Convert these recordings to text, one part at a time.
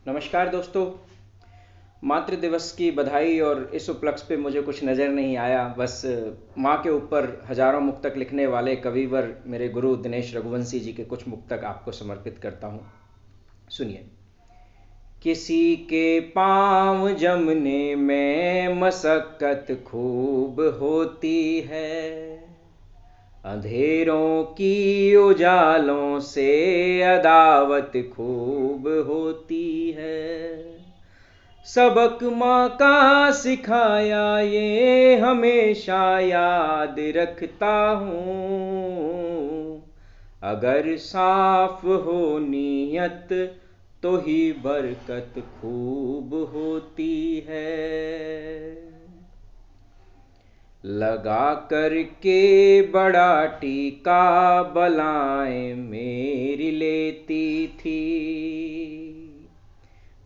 नमस्कार दोस्तों। मातृ दिवस की बधाई। और इस उपलक्ष्य पे मुझे कुछ नज़र नहीं आया, बस माँ के ऊपर हजारों मुक्तक लिखने वाले कविवर मेरे गुरु दिनेश रघुवंशी जी के कुछ मुक्तक आपको समर्पित करता हूँ। सुनिए। किसी के पाँव जमने में मशक्कत खूब होती है, अंधेरों की उजालों से अदावत खूब होती है। सबक माँ का सिखाया ये हमेशा याद रखता हूँ। अगर साफ हो नीयत तो ही बरकत खूब होती है। लगा करके बड़ा टीका बलाएं मेरी लेती थी,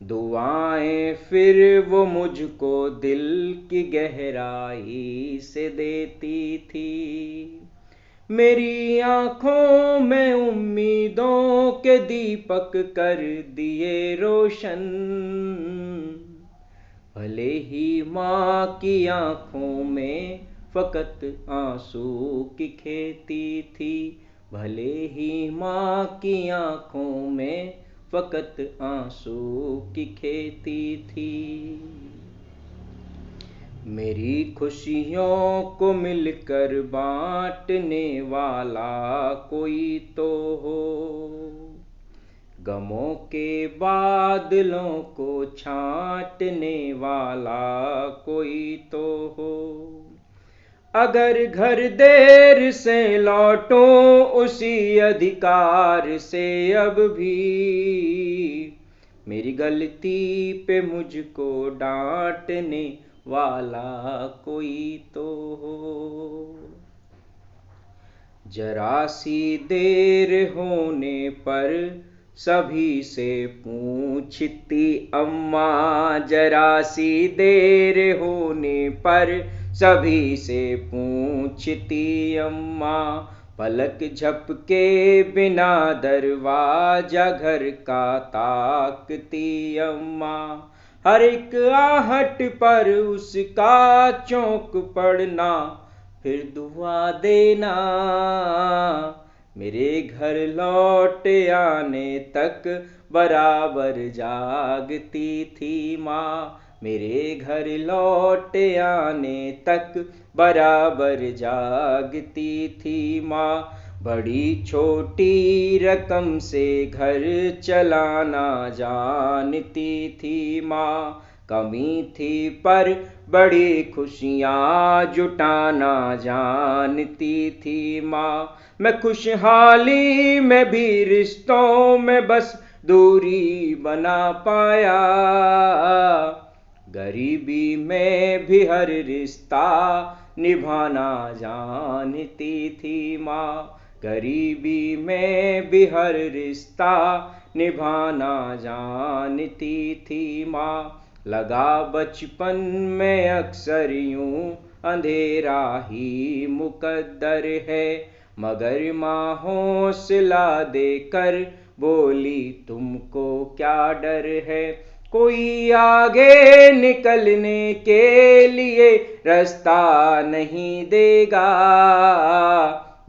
दुआएं फिर वो मुझको दिल की गहराई से देती थी। मेरी आंखों में उम्मीदों के दीपक कर दिए रोशन, भले ही माँ की आंखों में फकत आंसू की खेती थी। भले ही माँ की आंखों में फकत आंसू की खेती थी। मेरी खुशियों को मिलकर बांटने वाला कोई तो हो, गमों के बादलों को छांटने वाला कोई तो हो। अगर घर देर से लौटूं उसी अधिकार से अब भी, मेरी गलती पे मुझको डांटने वाला कोई तो हो। जरा सी देर होने पर सभी से पूछती अम्मा, जरा सी देर होने पर सभी से पूछती अम्मा। पलक झपके बिना दरवाजा घर का ताकती अम्मा। हर एक आहट पर उसका चौंक पड़ना, फिर दुआ देना। मेरे घर लौट आने तक बराबर जागती थी माँ। मेरे घर लौट आने तक बराबर जागती थी माँ। बड़ी छोटी रकम से घर चलाना जानती थी माँ। कमी थी पर बड़ी खुशियाँ जुटाना जानती थी माँ। मैं खुशहाली में भी रिश्तों में बस दूरी बना पाया, गरीबी में भी हर रिश्ता निभाना जानती थी माँ। गरीबी में भी हर रिश्ता निभाना जानती थी माँ। लगा बचपन में अक्सर यूं अंधेरा ही मुकद्दर है, मगर माँ हौसला देकर बोली तुमको क्या डर है। कोई आगे निकलने के लिए रास्ता नहीं देगा,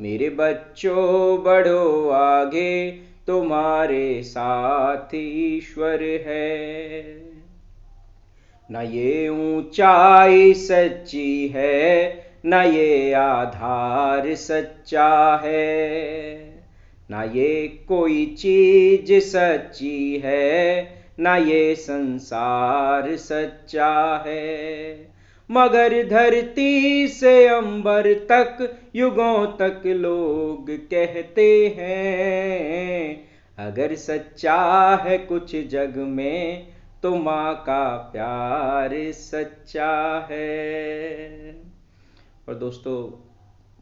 मेरे बच्चों बढ़ो आगे तुम्हारे साथ ईश्वर है। न ये ऊंचाई सच्ची है, न ये आधार सच्चा है, न ये कोई चीज सच्ची है, न ये संसार सच्चा है। मगर धरती से अंबर तक युगों तक लोग कहते हैं, अगर सच्चा है कुछ जग में तो माँ का प्यार सच्चा है। और दोस्तों,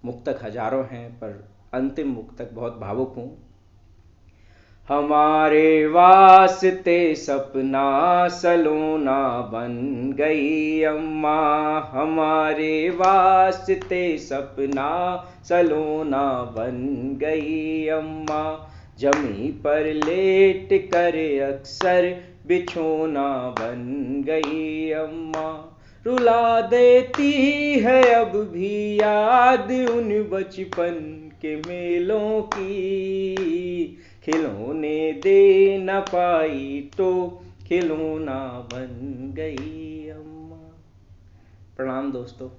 मुक्तक हजारों हैं पर अंतिम मुक्तक बहुत भावुक हूँ। हमारे वास्ते सपना सलोना बन गई अम्मा, हमारे वास्ते सपना सलोना बन गई अम्मा। जमी पर लेट कर अक्सर बिछोना बन गई अम्मा। रुला देती है अब भी याद उन बचपन के मेलों की, खिलौने दे न पाई तो खिलौना बन गई अम्मा। प्रणाम दोस्तों।